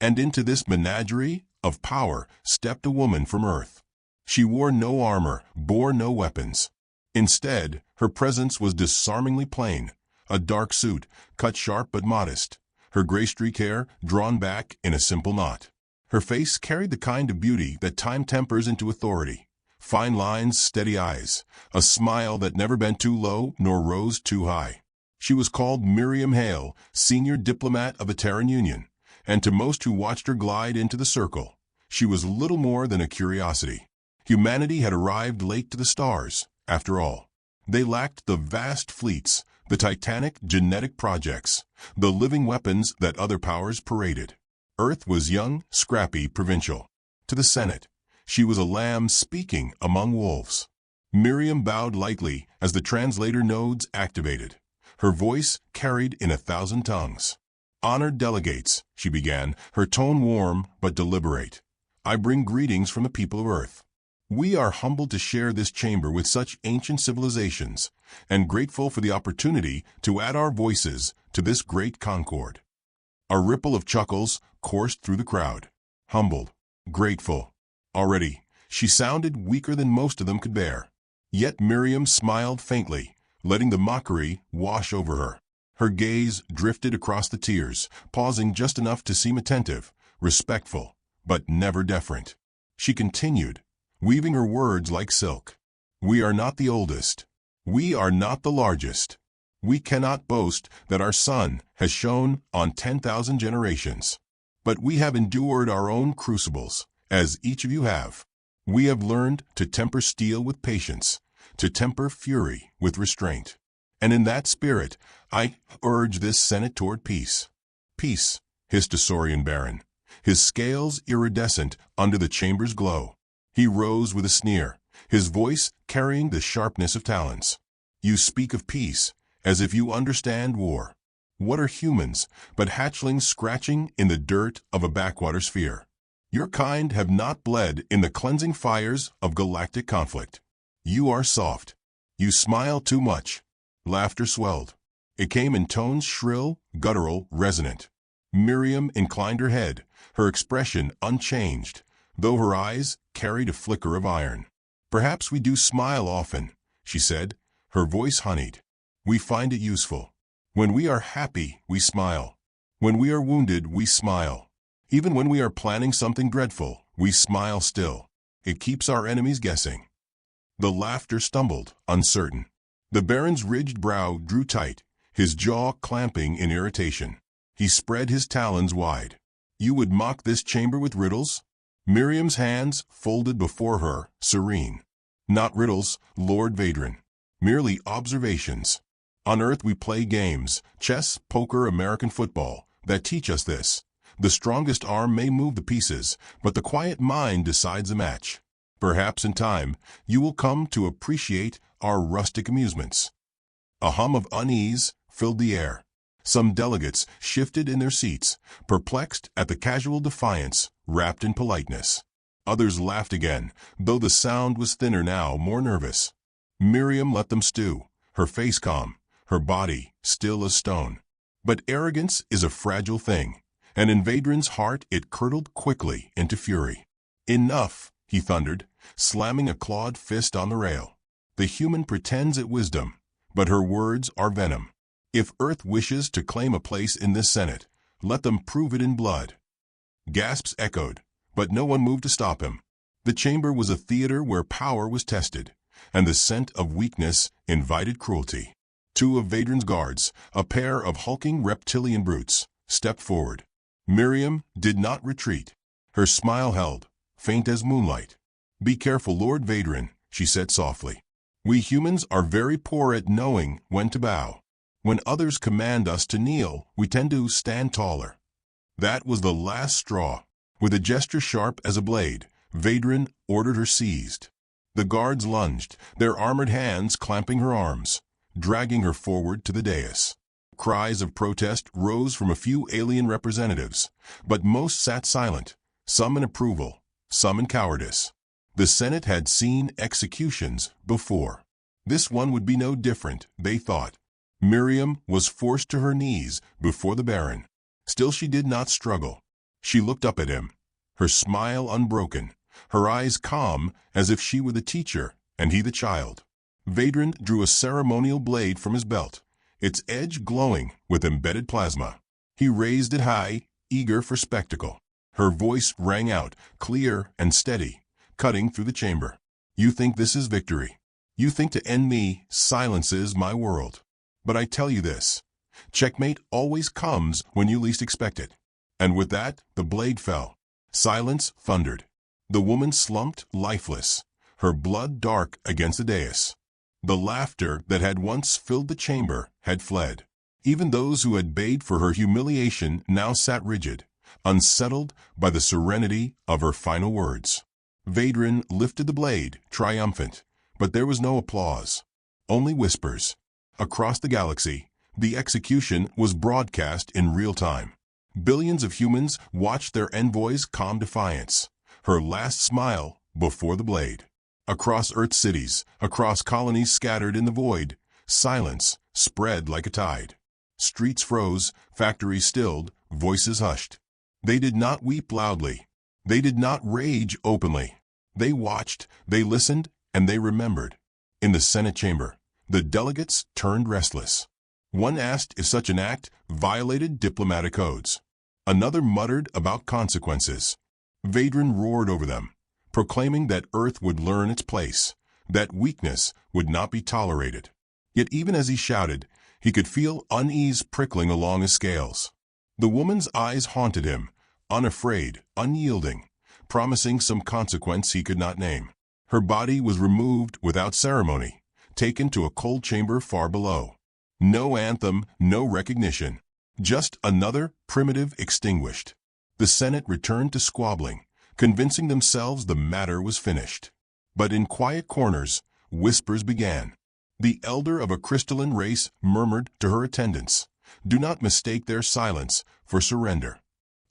And into this menagerie of power stepped a woman from Earth. She wore no armor, bore no weapons. Instead, her presence was disarmingly plain, a dark suit, cut sharp but modest, her gray streak hair drawn back in a simple knot. Her face carried the kind of beauty that time tempers into authority. Fine lines, steady eyes, a smile that never bent too low nor rose too high. She was called Miriam Hale, senior diplomat of the Terran Union, and to most who watched her glide into the circle, she was little more than a curiosity. Humanity had arrived late to the stars, after all. They lacked the vast fleets, the titanic genetic projects, the living weapons that other powers paraded. Earth was young, scrappy, provincial. To the Senate, she was a lamb speaking among wolves. Miriam bowed lightly as the translator nodes activated. Her voice carried in 1,000 tongues. "Honored delegates," she began, her tone warm but deliberate. "I bring greetings from the people of Earth. We are humbled to share this chamber with such ancient civilizations, and grateful for the opportunity to add our voices to this great concord." A ripple of chuckles coursed through the crowd. Humbled, grateful. Already, she sounded weaker than most of them could bear. Yet Miriam smiled faintly, letting the mockery wash over her. Her gaze drifted across the tiers, pausing just enough to seem attentive, respectful, but never deferent. She continued, weaving her words like silk. "We are not the oldest. We are not the largest. We cannot boast that our sun has shone on 10,000 generations. But we have endured our own crucibles, as each of you have. We have learned to temper steel with patience, to temper fury with restraint. And in that spirit, I urge this Senate toward peace." "Peace," hissed a Saurian baron, his scales iridescent under the chamber's glow. He rose with a sneer, his voice carrying the sharpness of talons. "You speak of peace, as if you understand war. What are humans but hatchlings scratching in the dirt of a backwater sphere? Your kind have not bled in the cleansing fires of galactic conflict. You are soft. You smile too much." Laughter swelled. It came in tones shrill, guttural, resonant. Miriam inclined her head, her expression unchanged, though her eyes carried a flicker of iron. "Perhaps we do smile often," she said, her voice honeyed. "We find it useful. When we are happy, we smile. When we are wounded, we smile. Even when we are planning something dreadful, we smile still. It keeps our enemies guessing." The laughter stumbled, uncertain. The baron's ridged brow drew tight, his jaw clamping in irritation. He spread his talons wide. "You would mock this chamber with riddles?" Miriam's hands folded before her, serene. "Not riddles, Lord Vadran. Merely observations. On Earth we play games, chess, poker, American football, that teach us this. The strongest arm may move the pieces, but the quiet mind decides a match. Perhaps in time, you will come to appreciate our rustic amusements." A hum of unease filled the air. Some delegates shifted in their seats, perplexed at the casual defiance wrapped in politeness. Others laughed again, though the sound was thinner now, more nervous. Miriam let them stew, her face calm, her body still as stone. But arrogance is a fragile thing, and in Vadran's heart it curdled quickly into fury. "Enough," he thundered, slamming a clawed fist on the rail. "The human pretends at wisdom, but her words are venom. If Earth wishes to claim a place in this Senate, let them prove it in blood." Gasps echoed, but no one moved to stop him. The chamber was a theater where power was tested, and the scent of weakness invited cruelty. Two of Vadran's guards, a pair of hulking reptilian brutes, stepped forward. Miriam did not retreat. Her smile held, faint as moonlight. "Be careful, Lord Vadran," she said softly. "We humans are very poor at knowing when to bow. When others command us to kneel, we tend to stand taller." That was the last straw. With a gesture sharp as a blade, Vadran ordered her seized. The guards lunged, their armored hands clamping her arms, dragging her forward to the dais. Cries of protest rose from a few alien representatives, but most sat silent, some in approval, some in cowardice. The Senate had seen executions before. This one would be no different, they thought. Miriam was forced to her knees before the baron. Still she did not struggle. She looked up at him, her smile unbroken, her eyes calm as if she were the teacher and he the child. Vadran drew a ceremonial blade from his belt, its edge glowing with embedded plasma. He raised it high, eager for spectacle. Her voice rang out, clear and steady, cutting through the chamber. You think this is victory? You think to end me silences my world? But I tell you this, checkmate always comes when you least expect it. And with that, the blade fell. Silence thundered. The woman slumped lifeless, her blood dark against the dais. The laughter that had once filled the chamber had fled. Even those who had bayed for her humiliation now sat rigid, unsettled by the serenity of her final words. Vadran lifted the blade, triumphant, but there was no applause. Only whispers. Across the galaxy, the execution was broadcast in real time. Billions of humans watched their envoy's calm defiance, her last smile before the blade. Across Earth's cities, across colonies scattered in the void, silence spread like a tide. Streets froze, factories stilled, voices hushed. They did not weep loudly. They did not rage openly. They watched, they listened, and they remembered. In the Senate chamber, the delegates turned restless. One asked if such an act violated diplomatic codes. Another muttered about consequences. Vadran roared over them, proclaiming that Earth would learn its place, that weakness would not be tolerated. Yet even as he shouted, he could feel unease prickling along his scales. The woman's eyes haunted him, unafraid, unyielding, promising some consequence he could not name. Her body was removed without ceremony, taken to a cold chamber far below. No anthem, no recognition, just another primitive extinguished. The Senate returned to squabbling, convincing themselves the matter was finished. But in quiet corners, whispers began. The elder of a crystalline race murmured to her attendants, "Do not mistake their silence for surrender."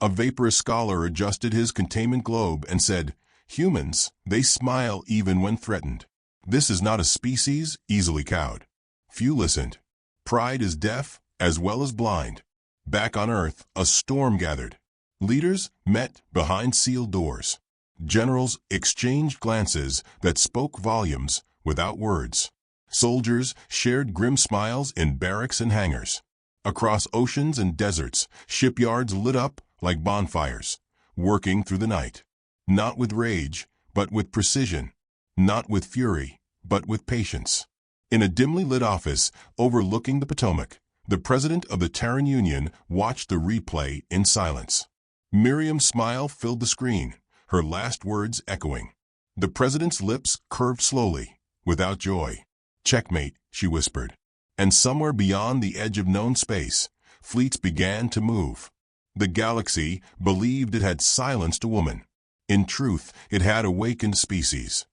A vaporous scholar adjusted his containment globe and said, "Humans, they smile even when threatened. This is not a species easily cowed." Few listened. Pride is deaf as well as blind. Back on Earth, a storm gathered. Leaders met behind sealed doors. Generals exchanged glances that spoke volumes without words. Soldiers shared grim smiles in barracks and hangars. Across oceans and deserts, shipyards lit up like bonfires, working through the night. Not with rage, but with precision. Not with fury, but with patience. In a dimly lit office overlooking the Potomac, the president of the Terran Union watched the replay in silence. Miriam's smile filled the screen, her last words echoing. The president's lips curved slowly, without joy. "Checkmate," she whispered. And somewhere beyond the edge of known space, fleets began to move. The galaxy believed it had silenced a woman. In truth, it had awakened species.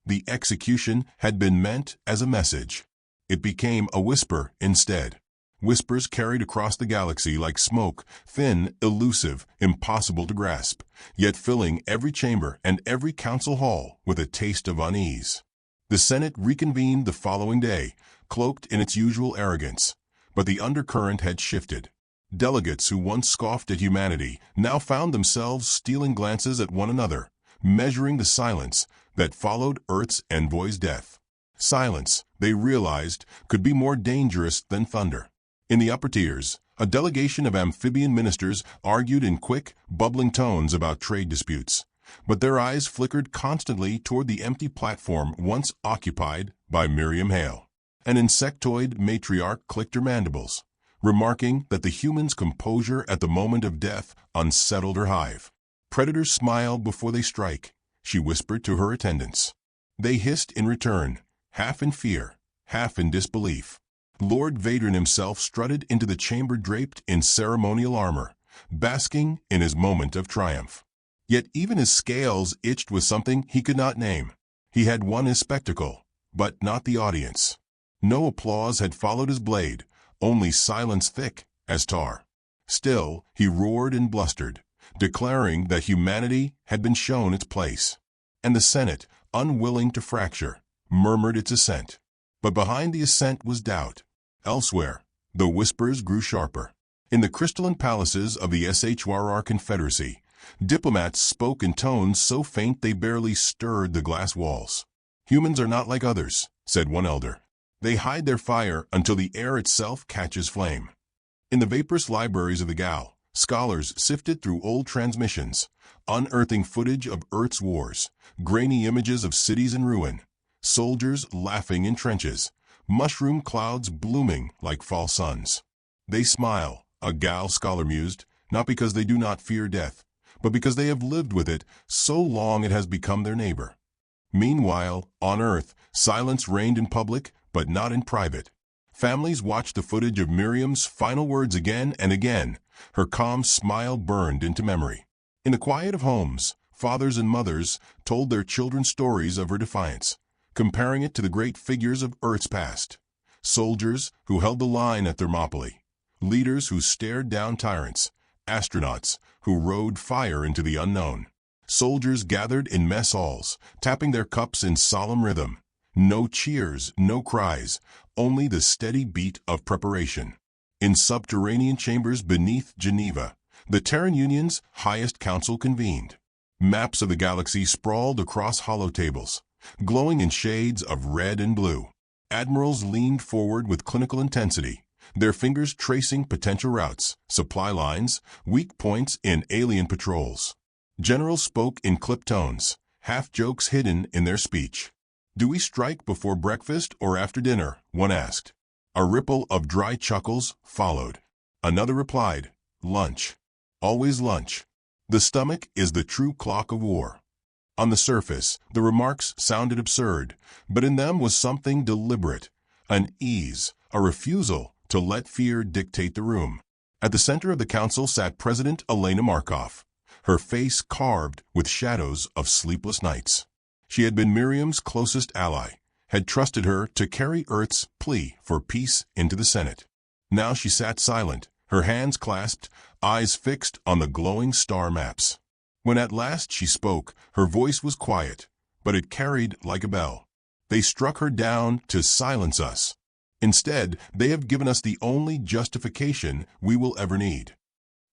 The execution had been meant as a message. It became a whisper instead. Whispers carried across the galaxy like smoke, thin, elusive, impossible to grasp, yet filling every chamber and every council hall with a taste of unease. The Senate reconvened the following day, cloaked in its usual arrogance, but the undercurrent had shifted. Delegates who once scoffed at humanity now found themselves stealing glances at one another, measuring the silence that followed Earth's envoy's death. Silence, they realized, could be more dangerous than thunder. In the upper tiers, a delegation of amphibian ministers argued in quick, bubbling tones about trade disputes, but their eyes flickered constantly toward the empty platform once occupied by Miriam Hale. An insectoid matriarch clicked her mandibles, remarking that the human's composure at the moment of death unsettled her hive. "Predators smile before they strike," she whispered to her attendants. They hissed in return, half in fear, half in disbelief. Lord Vadran himself strutted into the chamber draped in ceremonial armor, basking in his moment of triumph. Yet even his scales itched with something he could not name. He had won his spectacle, but not the audience. No applause had followed his blade, only silence thick as tar. Still, he roared and blustered, declaring that humanity had been shown its place. And the Senate, unwilling to fracture, murmured its assent. But behind the assent was doubt. Elsewhere, the whispers grew sharper. In the crystalline palaces of the SHRR Confederacy, Diplomats spoke in tones so faint they barely stirred the glass walls. "Humans are not like others," said one elder. "They hide their fire until the air itself catches flame." In the vaporous libraries of the Gal, scholars sifted through old transmissions, unearthing footage of Earth's wars, grainy images of cities in ruin, soldiers laughing in trenches, mushroom clouds blooming like fall suns. "They smile," a Gal scholar mused, "not because they do not fear death, but because they have lived with it so long it has become their neighbor." Meanwhile, on Earth, silence reigned in public, but not in private. Families watched the footage of Miriam's final words again and again. Her calm smile burned into memory. In the quiet of homes, fathers and mothers told their children stories of her defiance, comparing it to the great figures of Earth's past. Soldiers who held the line at Thermopylae, leaders who stared down tyrants, astronauts who rode fire into the unknown. Soldiers gathered in mess halls, tapping their cups in solemn rhythm. No cheers, no cries, only the steady beat of preparation. In subterranean chambers beneath Geneva, the Terran Union's highest council convened. Maps of the galaxy sprawled across hollow tables, glowing in shades of red and blue. Admirals leaned forward with clinical intensity, their fingers tracing potential routes, supply lines, weak points in alien patrols. Generals spoke in clipped tones, half-jokes hidden in their speech. "Do we strike before breakfast or after dinner?" one asked. A ripple of dry chuckles followed. Another replied, "Lunch. Always lunch. The stomach is the true clock of war." On the surface, the remarks sounded absurd, but in them was something deliberate, an ease, a refusal to let fear dictate the room. At the center of the council sat President Elena Markov, her face carved with shadows of sleepless nights. She had been Miriam's closest ally, had trusted her to carry Earth's plea for peace into the Senate. Now she sat silent, her hands clasped, eyes fixed on the glowing star maps. When at last she spoke, her voice was quiet, but it carried like a bell. "They struck her down to silence us. Instead, they have given us the only justification we will ever need."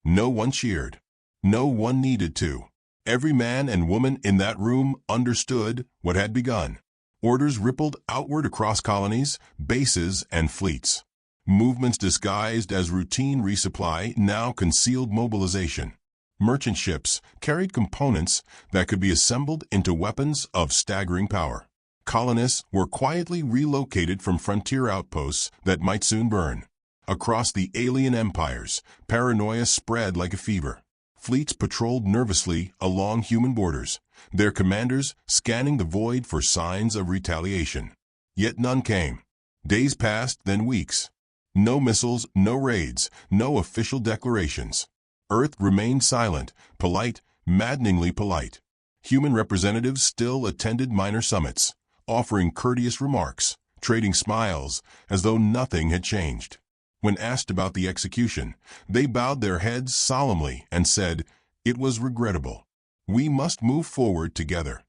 No one cheered. No one needed to. Every man and woman in that room understood what had begun. Orders rippled outward across colonies, bases, and fleets. Movements disguised as routine resupply now concealed mobilization. Merchant ships carried components that could be assembled into weapons of staggering power. Colonists were quietly relocated from frontier outposts that might soon burn. Across the alien empires, paranoia spread like a fever. Fleets patrolled nervously along human borders, their commanders scanning the void for signs of retaliation. Yet none came. Days passed, then weeks. No missiles, no raids, no official declarations. Earth remained silent, polite, maddeningly polite. Human representatives still attended minor summits, offering courteous remarks, trading smiles, as though nothing had changed. When asked about the execution, they bowed their heads solemnly and said, "It was regrettable. We must move forward together."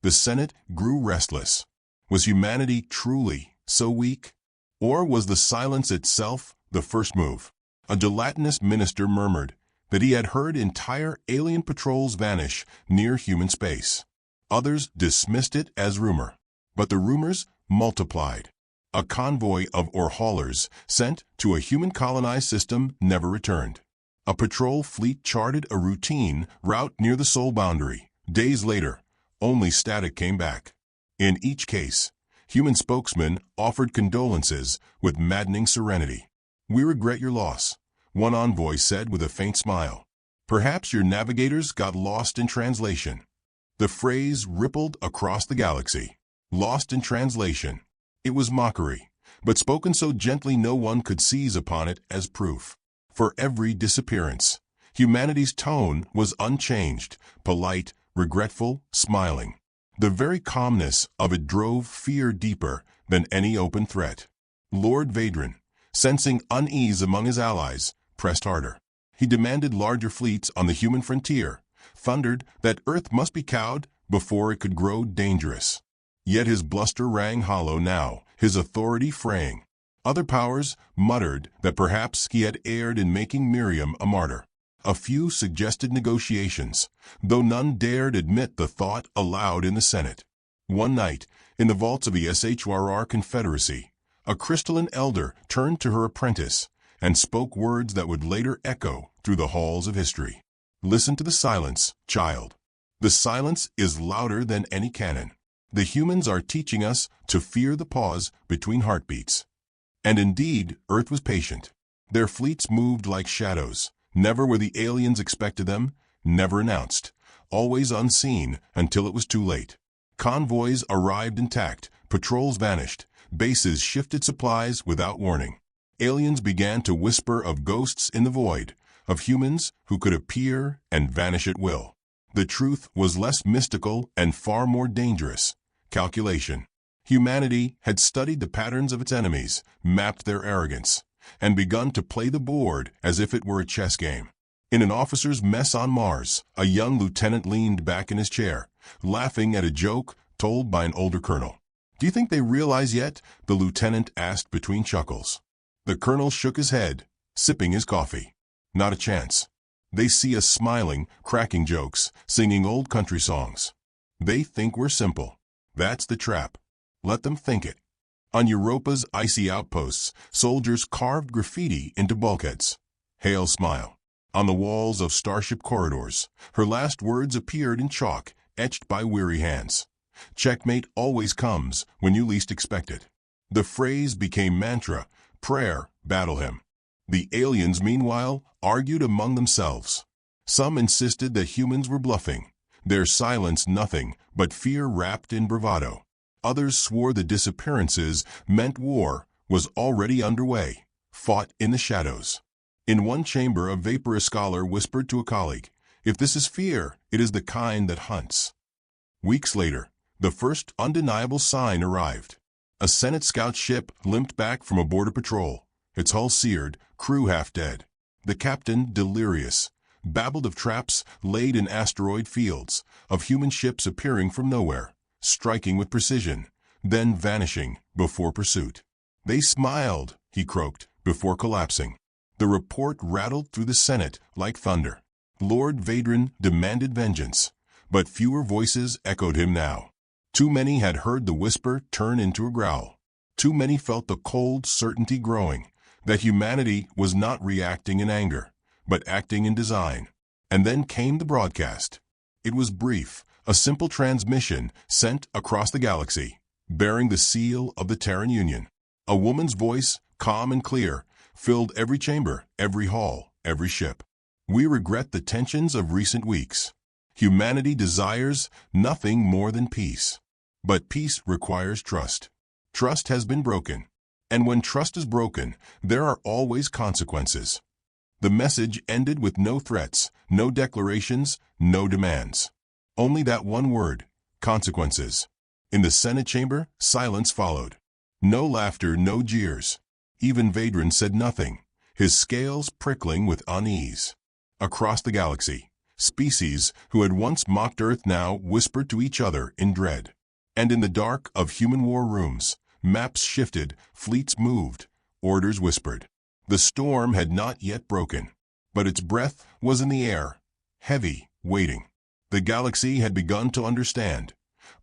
The Senate grew restless. Was humanity truly so weak? Or was the silence itself the first move? A gelatinous minister murmured that he had heard entire alien patrols vanish near human space. Others dismissed it as rumor. But the rumors multiplied. A convoy of haulers sent to a human-colonized system never returned. A patrol fleet charted a routine route near the Sol boundary. Days later, only static came back. In each case, human spokesmen offered condolences with maddening serenity. "We regret your loss," one envoy said with a faint smile. "Perhaps your navigators got lost in translation." The phrase rippled across the galaxy. Lost in translation. It was mockery, but spoken so gently no one could seize upon it as proof. For every disappearance, humanity's tone was unchanged, polite, regretful, smiling. The very calmness of it drove fear deeper than any open threat. Lord Vadran, sensing unease among his allies, pressed harder. He demanded larger fleets on the human frontier, thundered that Earth must be cowed before it could grow dangerous. Yet his bluster rang hollow now, his authority fraying. Other powers muttered that perhaps he had erred in making Miriam a martyr. A few suggested negotiations, though none dared admit the thought aloud in the Senate. One night, in the vaults of the SHRR Confederacy, a crystalline elder turned to her apprentice and spoke words that would later echo through the halls of history. Listen to the silence, child. The silence is louder than any cannon. The humans are teaching us to fear the pause between heartbeats. And indeed, Earth was patient. Their fleets moved like shadows. Never were the aliens expected them, never announced, always unseen until it was too late. Convoys arrived intact, patrols vanished, bases shifted supplies without warning. Aliens began to whisper of ghosts in the void, of humans who could appear and vanish at will. The truth was less mystical and far more dangerous: calculation. Humanity had studied the patterns of its enemies, mapped their arrogance, and begun to play the board as if it were a chess game. In an officer's mess on Mars, a young lieutenant leaned back in his chair, laughing at a joke told by an older colonel. "Do you think they realize yet?" the lieutenant asked between chuckles. The colonel shook his head, sipping his coffee. "Not a chance. They see us smiling, cracking jokes, singing old country songs. They think we're simple. That's the trap. Let them think it." On Europa's icy outposts, soldiers carved graffiti into bulkheads. "Hail smile." On the walls of starship corridors, her last words appeared in chalk, etched by weary hands. "Checkmate always comes when you least expect it." The phrase became mantra, prayer, battle hymn. The aliens, meanwhile, argued among themselves. Some insisted that humans were bluffing, their silence nothing but fear wrapped in bravado. Others swore the disappearances meant war was already underway, fought in the shadows. In one chamber, a vaporous scholar whispered to a colleague, "If this is fear, it is the kind that hunts." Weeks later, the first undeniable sign arrived. A Senate scout ship limped back from a border patrol, its hull seared, crew half dead. The captain, delirious, babbled of traps laid in asteroid fields, of human ships appearing from nowhere, striking with precision, then vanishing before pursuit. "They smiled," he croaked, before collapsing. The report rattled through the Senate like thunder. Lord Vadran demanded vengeance, but fewer voices echoed him now. Too many had heard the whisper turn into a growl. Too many felt the cold certainty growing, that humanity was not reacting in anger, but acting in design. And then came the broadcast. It was brief, a simple transmission sent across the galaxy, bearing the seal of the Terran Union. A woman's voice, calm and clear, filled every chamber, every hall, every ship. "We regret the tensions of recent weeks. Humanity desires nothing more than peace. But peace requires trust. Trust has been broken. And when trust is broken, there are always consequences." The message ended with no threats, no declarations, no demands. Only that one word: consequences. In the Senate chamber, silence followed. No laughter, no jeers. Even Vadran said nothing, his scales prickling with unease. Across the galaxy, species who had once mocked Earth now whispered to each other in dread. And in the dark of human war rooms, maps shifted, fleets moved, orders whispered. The storm had not yet broken, but its breath was in the air, heavy, waiting. The galaxy had begun to understand.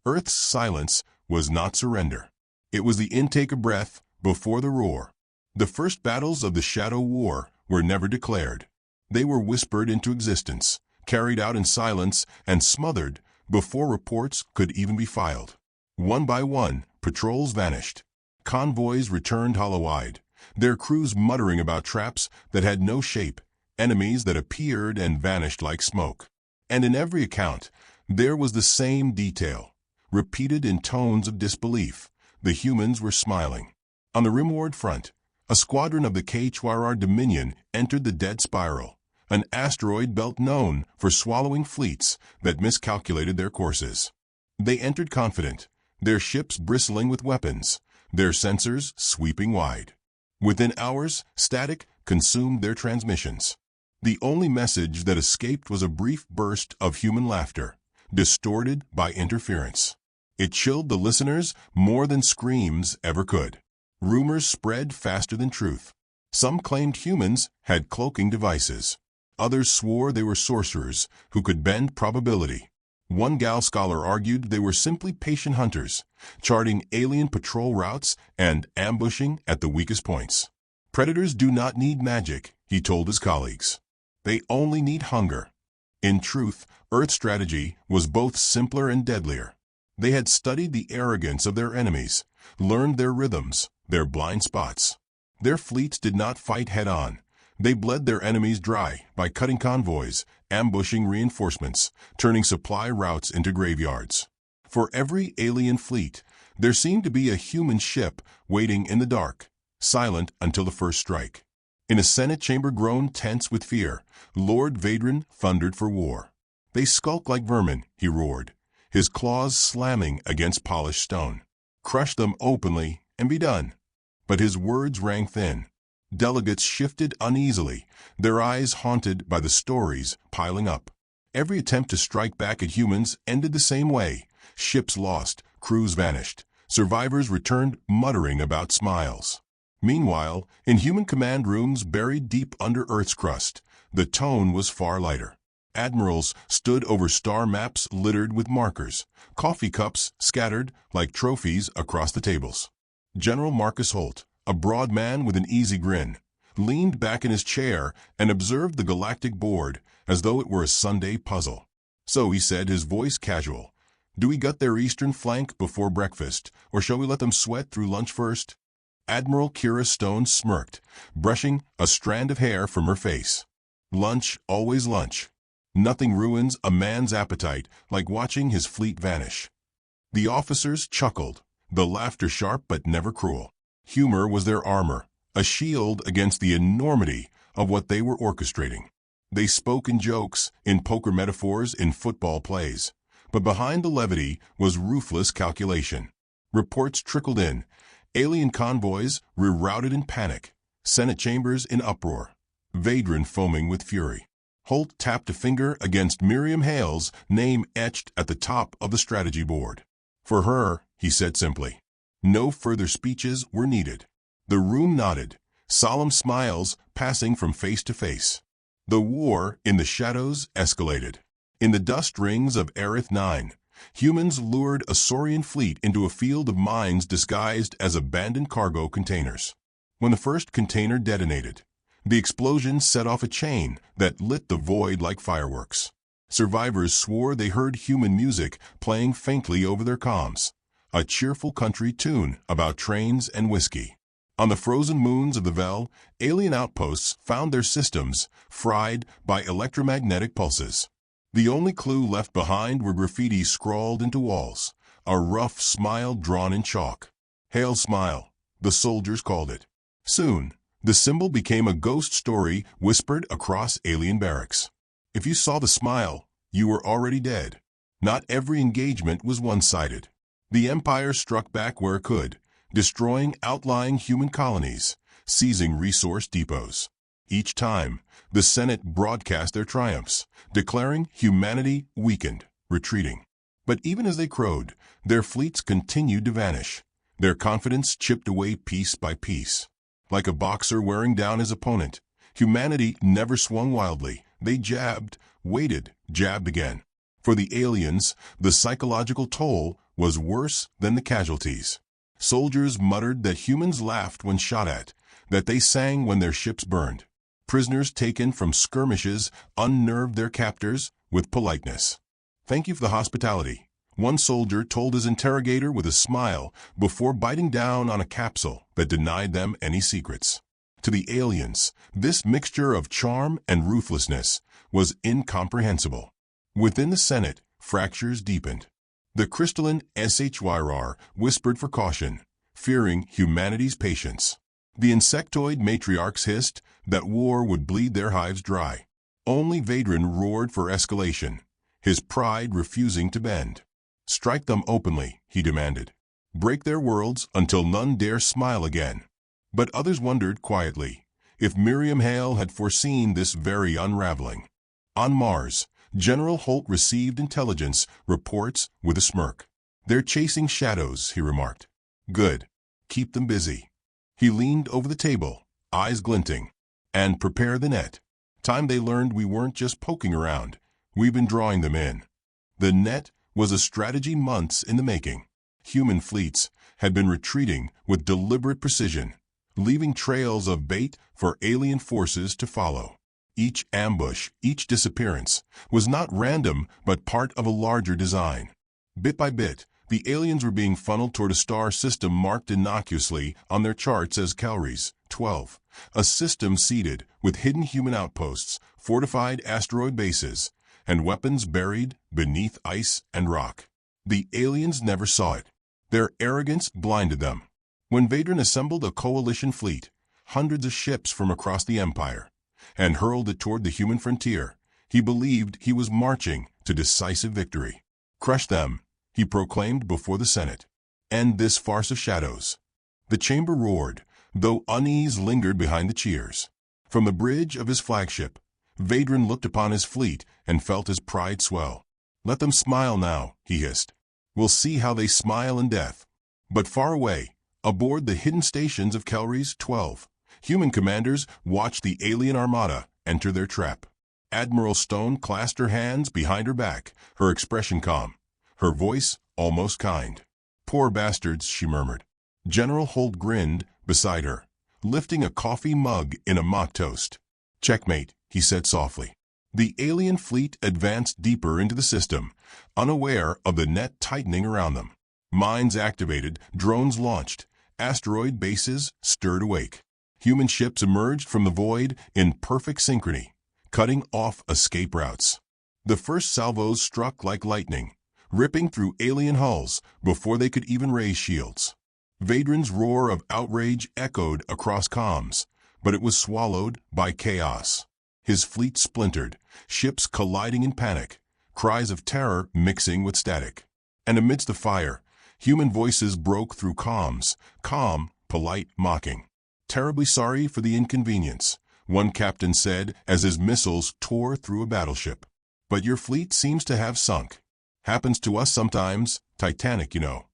Earth's silence was not surrender. It was the intake of breath before the roar. The first battles of the Shadow War were never declared. They were whispered into existence, carried out in silence, and smothered before reports could even be filed. One by one, patrols vanished. Convoys returned hollow-eyed, their crews muttering about traps that had no shape, enemies that appeared and vanished like smoke. And in every account, there was the same detail, repeated in tones of disbelief. The humans were smiling. On the rimward front, a squadron of the KHRR Dominion entered the dead spiral, an asteroid belt known for swallowing fleets that miscalculated their courses. They entered confident, their ships bristling with weapons, their sensors sweeping wide. Within hours, static consumed their transmissions. The only message that escaped was a brief burst of human laughter, distorted by interference. It chilled the listeners more than screams ever could. Rumors spread faster than truth. Some claimed humans had cloaking devices. Others swore they were sorcerers who could bend probability. One Gal scholar argued they were simply patient hunters, charting alien patrol routes and ambushing at the weakest points. Predators do not need magic, he told his colleagues. They only need hunger. In truth, Earth's strategy was both simpler and deadlier. They had studied the arrogance of their enemies, learned their rhythms, their blind spots. Their fleets did not fight head-on. They bled their enemies dry by cutting convoys, ambushing reinforcements, turning supply routes into graveyards. For every alien fleet, there seemed to be a human ship waiting in the dark, silent until the first strike. In a Senate chamber grown tense with fear, Lord Vadran thundered for war. "They skulk like vermin," he roared, his claws slamming against polished stone. "Crush them openly and be done." But his words rang thin. Delegates shifted uneasily, their eyes haunted by the stories piling up. Every attempt to strike back at humans ended the same way. Ships lost, crews vanished. Survivors returned muttering about smiles. Meanwhile, in human command rooms buried deep under Earth's crust, the tone was far lighter. Admirals stood over star maps littered with markers, coffee cups scattered like trophies across the tables. General Marcus Holt, a broad man with an easy grin, leaned back in his chair and observed the Galactic board as though it were a Sunday puzzle. "So," he said, his voice casual, "do we gut their eastern flank before breakfast, or shall we let them sweat through lunch first?" Admiral Kira Stone smirked, brushing a strand of hair from her face. "Lunch, always lunch. Nothing ruins a man's appetite like watching his fleet vanish." The officers chuckled, the laughter sharp but never cruel. Humor was their armor, a shield against the enormity of what they were orchestrating. They spoke in jokes, in poker metaphors, in football plays. But behind the levity was ruthless calculation. Reports trickled in. Alien convoys rerouted in panic. Senate chambers in uproar. Vadran foaming with fury. Holt tapped a finger against Miriam Hale's name etched at the top of the strategy board. "For her," he said simply. No further speeches were needed. The room nodded, solemn smiles passing from face to face. The war in the shadows escalated. In the dust rings of Aerith 9, humans lured a Saurian fleet into a field of mines disguised as abandoned cargo containers. When the first container detonated, the explosion set off a chain that lit the void like fireworks. Survivors swore they heard human music playing faintly over their comms, a cheerful country tune about trains and whiskey. On the frozen moons of the Vel, alien outposts found their systems fried by electromagnetic pulses. The only clue left behind were graffiti scrawled into walls, a rough smile drawn in chalk. "Hale's smile," the soldiers called it. Soon, the symbol became a ghost story whispered across alien barracks. If you saw the smile, you were already dead. Not every engagement was one-sided. The Empire struck back where it could, destroying outlying human colonies, seizing resource depots. Each time, the Senate broadcast their triumphs, declaring humanity weakened, retreating. But even as they crowed, their fleets continued to vanish, their confidence chipped away piece by piece. Like a boxer wearing down his opponent, humanity never swung wildly. They jabbed, waited, jabbed again. For the aliens, the psychological toll was worse than the casualties. Soldiers muttered that humans laughed when shot at, that they sang when their ships burned. Prisoners taken from skirmishes unnerved their captors with politeness. "Thank you for the hospitality," one soldier told his interrogator with a smile before biting down on a capsule that denied them any secrets. To the aliens, this mixture of charm and ruthlessness was incomprehensible. Within the Senate, fractures deepened. The crystalline SHYR whispered for caution, fearing humanity's patience. The insectoid matriarchs hissed that war would bleed their hives dry. Only Vadran roared for escalation, his pride refusing to bend. "Strike them openly," he demanded. "Break their worlds until none dare smile again." But others wondered quietly if Miriam Hale had foreseen this very unraveling. On Mars, General Holt received intelligence reports with a smirk. "They're chasing shadows," he remarked. "Good. Keep them busy." He leaned over the table, eyes glinting. "And prepare the net. Time they learned we weren't just poking around. We've been drawing them in. The net was a strategy months in the making. Human fleets had been retreating with deliberate precision, leaving trails of bait for alien forces to follow. Each ambush, each disappearance, was not random but part of a larger design. Bit by bit, the aliens were being funneled toward a star system marked innocuously on their charts as Calories 12, a system seeded with hidden human outposts, fortified asteroid bases, and weapons buried beneath ice and rock. The aliens never saw it. Their arrogance blinded them. When Vadran assembled a coalition fleet, hundreds of ships from across the Empire, and hurled it toward the human frontier, he believed he was marching to decisive victory. Crush them, he proclaimed before the Senate. End this farce of shadows. The chamber roared, though unease lingered behind the cheers. From the bridge of his flagship, Vadran looked upon his fleet and felt his pride swell. Let them smile now, he hissed. We'll see how they smile in death. But far away, aboard the hidden stations of Calories 12, human commanders watched the alien armada enter their trap. Admiral Stone clasped her hands behind her back, her expression calm, her voice almost kind. Poor bastards, she murmured. General Holt grinned beside her, lifting a coffee mug in a mock toast. Checkmate, he said softly. The alien fleet advanced deeper into the system, unaware of the net tightening around them. Mines activated, drones launched, asteroid bases stirred awake. Human ships emerged from the void in perfect synchrony, cutting off escape routes. The first salvos struck like lightning, ripping through alien hulls before they could even raise shields. Vadran's roar of outrage echoed across comms, but it was swallowed by chaos. His fleet splintered, ships colliding in panic, cries of terror mixing with static. And amidst the fire, human voices broke through comms, calm, polite, mocking. Terribly sorry for the inconvenience, one captain said as his missiles tore through a battleship. But your fleet seems to have sunk. Happens to us sometimes, Titanic, you know.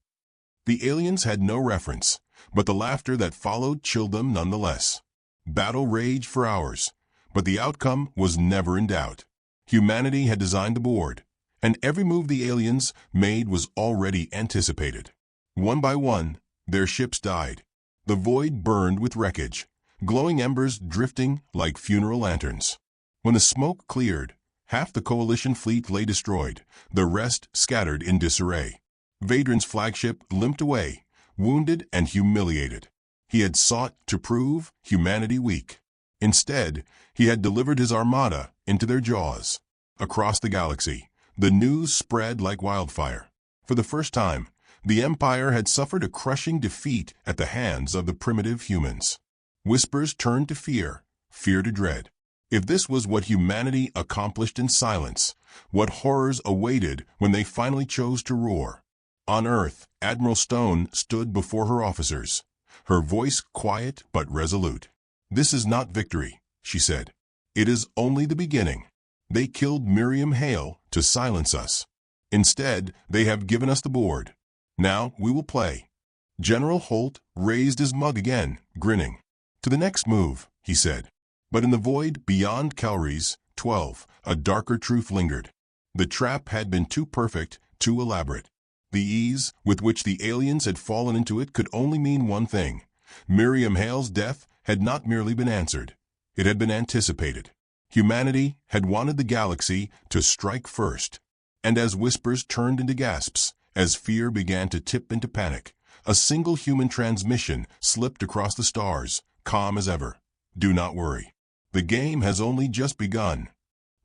The aliens had no reference, but the laughter that followed chilled them nonetheless. Battle raged for hours, but the outcome was never in doubt. Humanity had designed the board, and every move the aliens made was already anticipated. One by one, their ships died. The void burned with wreckage, glowing embers drifting like funeral lanterns. When the smoke cleared, half the coalition fleet lay destroyed, the rest scattered in disarray. Vadran's flagship limped away, wounded and humiliated. He had sought to prove humanity weak. Instead, he had delivered his armada into their jaws. Across the galaxy, the news spread like wildfire. For the first time, the Empire had suffered a crushing defeat at the hands of the primitive humans. Whispers turned to fear, fear to dread. If this was what humanity accomplished in silence, what horrors awaited when they finally chose to roar? On Earth, Admiral Stone stood before her officers, her voice quiet but resolute. This is not victory, she said. It is only the beginning. They killed Miriam Hale to silence us. Instead, they have given us the board. Now we will play. General Holt raised his mug again, grinning. To the next move, he said. But in the void beyond Calories 12, a darker truth lingered. The trap had been too perfect, too elaborate. The ease with which the aliens had fallen into it could only mean one thing. Miriam Hale's death had not merely been answered. It had been anticipated. Humanity had wanted the galaxy to strike first. And as whispers turned into gasps, as fear began to tip into panic, a single human transmission slipped across the stars, calm as ever. Do not worry. The game has only just begun.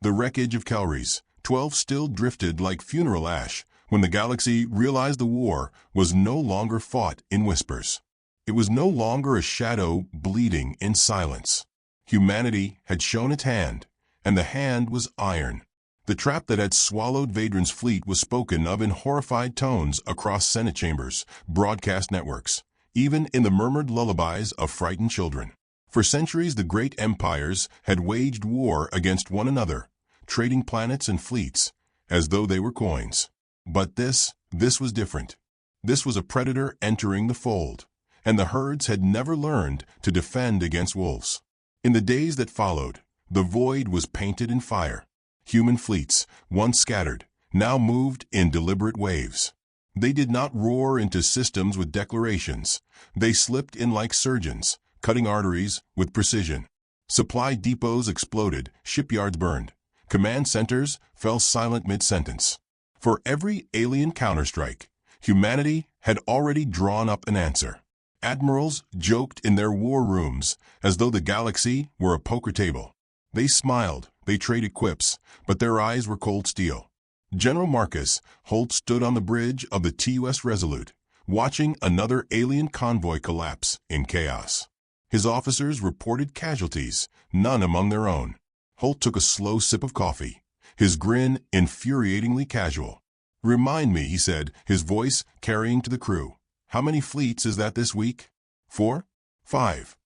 The wreckage of Calories 12 still drifted like funeral ash when the galaxy realized the war was no longer fought in whispers. It was no longer a shadow bleeding in silence. Humanity had shown its hand, and the hand was iron. The trap that had swallowed Vadran's fleet was spoken of in horrified tones across Senate chambers, broadcast networks, even in the murmured lullabies of frightened children. For centuries, the great empires had waged war against one another, trading planets and fleets, as though they were coins. But this was different. This was a predator entering the fold, and the herds had never learned to defend against wolves. In the days that followed, The void was painted in fire. Human fleets, once scattered, now moved in deliberate waves. They did not roar into systems with declarations. They slipped in like surgeons, cutting arteries with precision. Supply depots exploded, shipyards burned. Command centers fell silent mid-sentence. For every alien counterstrike, humanity had already drawn up an answer. Admirals joked in their war rooms as though the galaxy were a poker table. They smiled, they traded quips, but their eyes were cold steel. General Marcus Holt stood on the bridge of the TUS Resolute, watching another alien convoy collapse in chaos. His officers reported casualties, none among their own. Holt took a slow sip of coffee, his grin infuriatingly casual. "Remind me," he said, his voice carrying to the crew. "How many fleets is that this week?" 4? 5?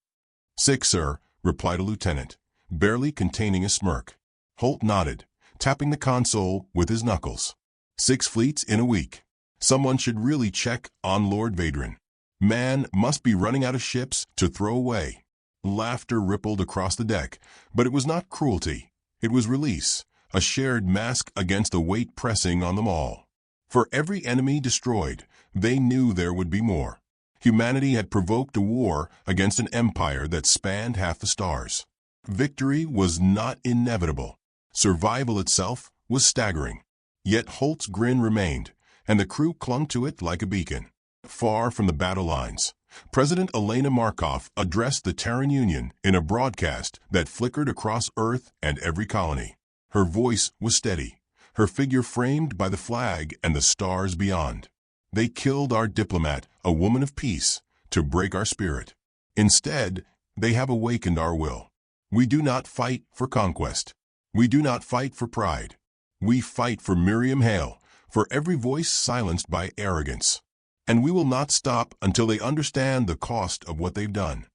6, sir," replied a lieutenant, barely containing a smirk. Holt nodded, tapping the console with his knuckles. 6 fleets in a week. Someone should really check on Lord Vadron. Man must be running out of ships to throw away. Laughter rippled across the deck, but it was not cruelty. It was release, a shared mask against the weight pressing on them all. For every enemy destroyed, they knew there would be more. Humanity had provoked a war against an empire that spanned half the stars. Victory was not inevitable. Survival itself was staggering. Yet Holt's grin remained, and the crew clung to it like a beacon. Far from the battle lines, President Elena Markov addressed the Terran Union in a broadcast that flickered across Earth and every colony. Her voice was steady, her figure framed by the flag and the stars beyond. "They killed our diplomat, a woman of peace, to break our spirit. Instead, they have awakened our will. We do not fight for conquest. We do not fight for pride. We fight for Miriam Hale, for every voice silenced by arrogance. And we will not stop until they understand the cost of what they've done."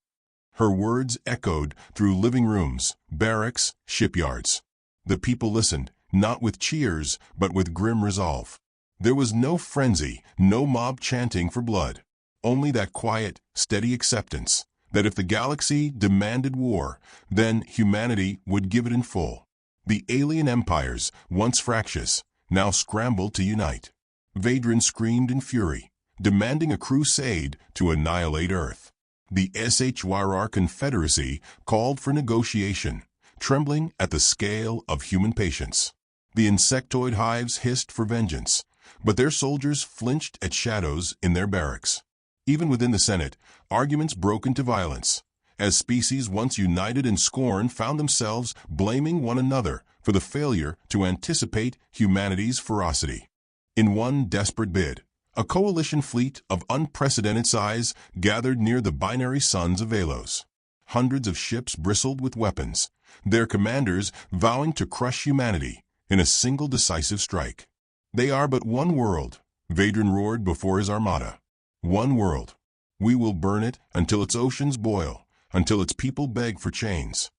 Her words echoed through living rooms, barracks, shipyards. The people listened, not with cheers, but with grim resolve. There was no frenzy, no mob chanting for blood. Only that quiet, steady acceptance that if the galaxy demanded war, then humanity would give it in full. The alien empires, once fractious, now scrambled to unite. Vadron screamed in fury, demanding a crusade to annihilate Earth. The SHYR Confederacy called for negotiation, trembling at the scale of human patience. The insectoid hives hissed for vengeance, but their soldiers flinched at shadows in their barracks. Even within the Senate, arguments broke into violence, as species once united in scorn found themselves blaming one another for the failure to anticipate humanity's ferocity. In one desperate bid, a coalition fleet of unprecedented size gathered near the binary suns of Velos. Hundreds of ships bristled with weapons, their commanders vowing to crush humanity in a single decisive strike. "They are but one world," Vadron roared before his armada. "One world. We will burn it until its oceans boil, until its people beg for chains."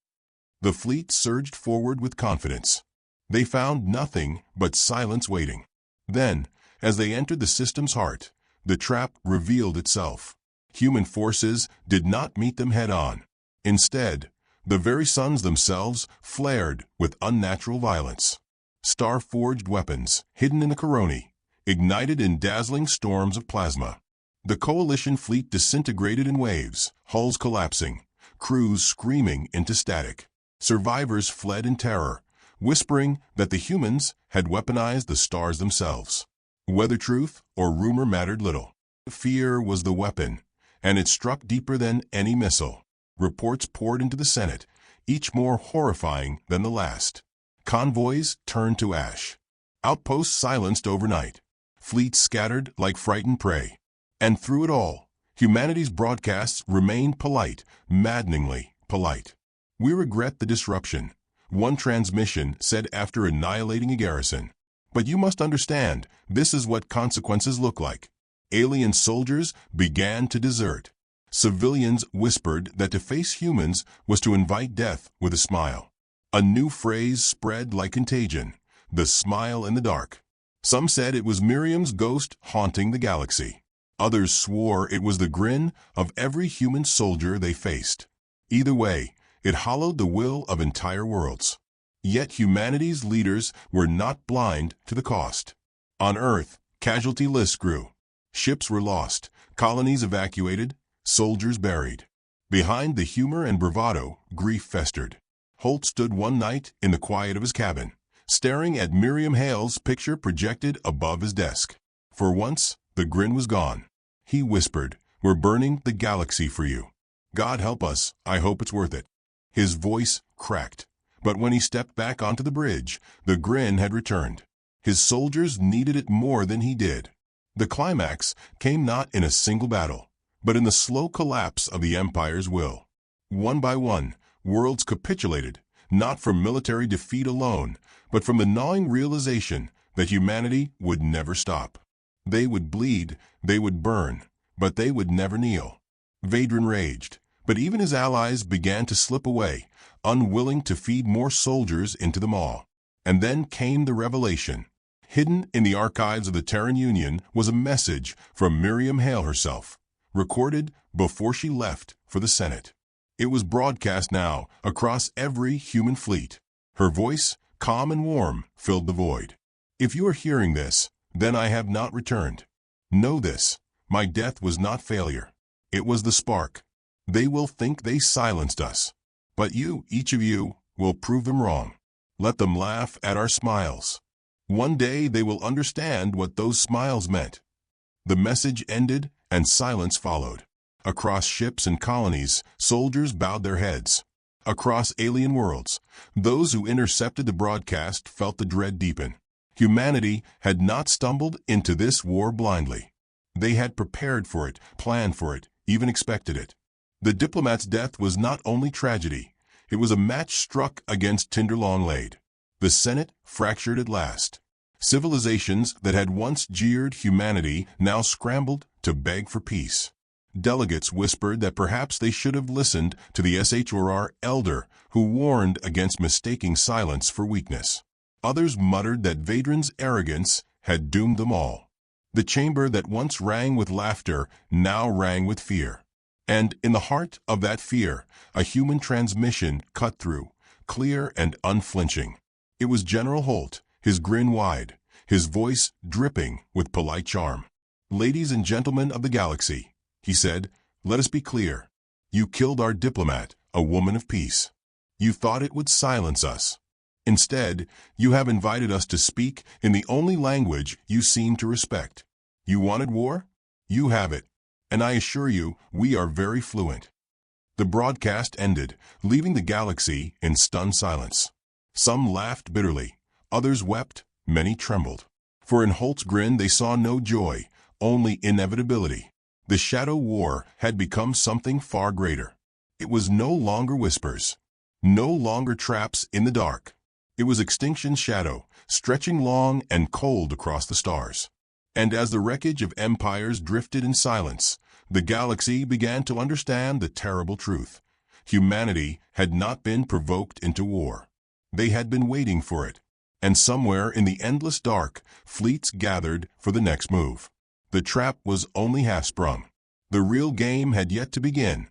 The fleet surged forward with confidence. They found nothing but silence waiting. Then, as they entered the system's heart, the trap revealed itself. Human forces did not meet them head-on. Instead, the very suns themselves flared with unnatural violence. Star-forged weapons, hidden in the coroni, ignited in dazzling storms of plasma. The coalition fleet disintegrated in waves, hulls collapsing, crews screaming into static. Survivors fled in terror, whispering that the humans had weaponized the stars themselves. Whether truth or rumor mattered little. Fear was the weapon, and it struck deeper than any missile. Reports poured into the Senate, each more horrifying than the last. Convoys turned to ash. Outposts silenced overnight. Fleets scattered like frightened prey. And through it all, humanity's broadcasts remained polite, maddeningly polite. "We regret the disruption," one transmission said after annihilating a garrison. "But you must understand, this is what consequences look like." Alien soldiers began to desert. Civilians whispered that to face humans was to invite death with a smile. A new phrase spread like contagion, the smile in the dark. Some said it was Miriam's ghost haunting the galaxy. Others swore it was the grin of every human soldier they faced. Either way, It hollowed the will of entire worlds. Yet humanity's leaders were not blind to the cost. On Earth, casualty lists grew. Ships were lost, colonies evacuated, soldiers buried. Behind the humor and bravado, grief festered. Holt stood one night in the quiet of his cabin, staring at Miriam Hale's picture projected above his desk. For once, the grin was gone. He whispered, "We're burning the galaxy for you. God help us, I hope it's worth it." His voice cracked, but when he stepped back onto the bridge, the grin had returned. His soldiers needed it more than he did. The climax came not in a single battle, but in the slow collapse of the Empire's will. One by one, worlds capitulated, not from military defeat alone, but from the gnawing realization that humanity would never stop. They would bleed, they would burn, but they would never kneel. Vadran raged, but even his allies began to slip away, unwilling to feed more soldiers into the maw. And then came the revelation. Hidden in the archives of the Terran Union was a message from Miriam Hale herself, recorded before she left for the Senate. It was broadcast now across every human fleet. Her voice, calm and warm, filled the void. "If you are hearing this, then I have not returned. Know this, my death was not failure. It was the spark. They will think they silenced us. But you, each of you, will prove them wrong. Let them laugh at our smiles. One day they will understand what those smiles meant." The message ended, and silence followed. Across ships and colonies, soldiers bowed their heads. Across alien worlds, those who intercepted the broadcast felt the dread deepen. Humanity had not stumbled into this war blindly. They had prepared for it, planned for it, even expected it. The diplomat's death was not only tragedy, it was a match struck against tinder long laid. The Senate fractured at last. Civilizations that had once jeered humanity now scrambled to beg for peace. Delegates whispered that perhaps they should have listened to the SHRR elder who warned against mistaking silence for weakness. Others muttered that Vadran's arrogance had doomed them all. The chamber that once rang with laughter now rang with fear. And in the heart of that fear, a human transmission cut through, clear and unflinching. It was General Holt, his grin wide, his voice dripping with polite charm. "Ladies and gentlemen of the galaxy," he said, "let us be clear. You killed our diplomat, a woman of peace. You thought it would silence us. Instead, you have invited us to speak in the only language you seem to respect. You wanted war? You have it. And I assure you, we are very fluent." The broadcast ended, leaving the galaxy in stunned silence. Some laughed bitterly, others wept, many trembled. For in Holt's grin they saw no joy, only inevitability. The shadow war had become something far greater. It was no longer whispers, no longer traps in the dark. It was extinction's shadow, stretching long and cold across the stars. And as the wreckage of empires drifted in silence, the galaxy began to understand the terrible truth. Humanity had not been provoked into war. They had been waiting for it. And somewhere in the endless dark, fleets gathered for the next move. The trap was only half sprung. The real game had yet to begin,